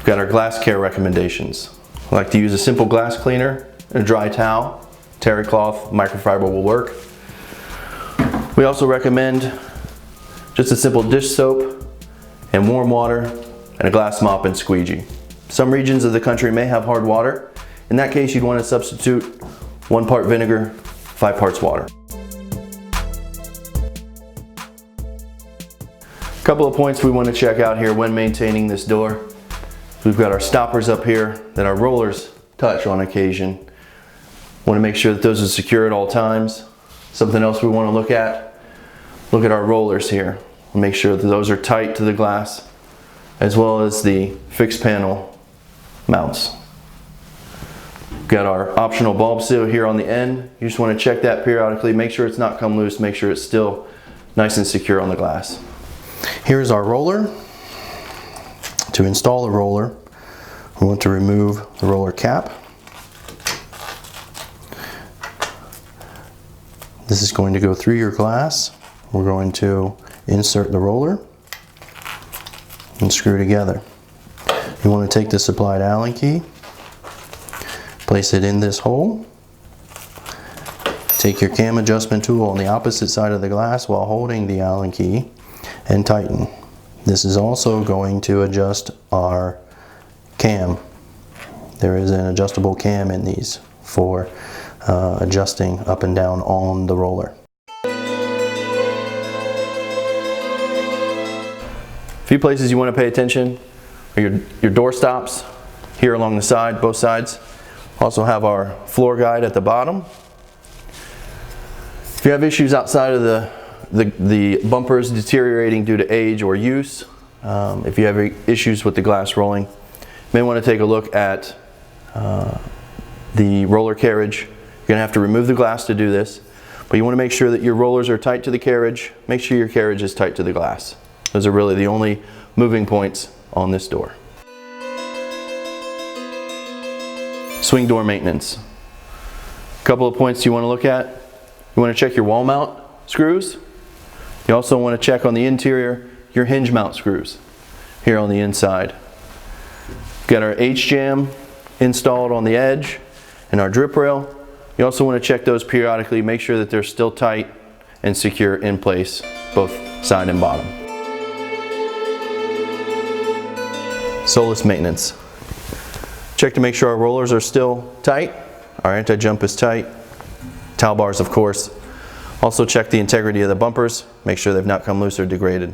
We've got our glass care recommendations. I like to use a simple glass cleaner and a dry towel. Terry cloth, microfiber will work. We also recommend just a simple dish soap and warm water and a glass mop and squeegee. Some regions of the country may have hard water. In that case, you'd want to substitute 1 part vinegar, 5 parts water. A couple of points we want to check out here when maintaining this door. We've got our stoppers up here that our rollers touch on occasion. Want to make sure that those are secure at all times. Something else we want to look at our rollers here. Make sure that those are tight to the glass, as well as the fixed panel mounts. Got our optional bulb seal here on the end. You just want to check that periodically, make sure it's not come loose, make sure it's still nice and secure on the glass. Here's our roller. To install the roller, we want to remove the roller cap. This is going to go through your glass. We're going to insert the roller and screw together. You want to take the supplied Allen key, place it in this hole, take your cam adjustment tool on the opposite side of the glass while holding the Allen key and tighten. This is also going to adjust our cam. There is an adjustable cam in these for adjusting up and down on the roller. A few places you want to pay attention are your door stops here along the side, both sides. Also have our floor guide at the bottom. If you have issues outside of the bumpers deteriorating due to age or use, if you have issues with the glass rolling, you may want to take a look at the roller carriage. You're going to have to remove the glass to do this, but you want to make sure that your rollers are tight to the carriage. Make sure your carriage is tight to the glass. Those are really the only moving points on this door. Swing door maintenance. A couple of points you want to look at. You want to check your wall mount screws. You also want to check on the interior your hinge mount screws here on the inside. We've got our H-jamb installed on the edge and our drip rail. You also want to check those periodically, make sure that they're still tight and secure in place, both side and bottom. Solus maintenance. Check to make sure our rollers are still tight. Our anti-jump is tight. Towel bars, of course. Also check the integrity of the bumpers. Make sure they've not come loose or degraded.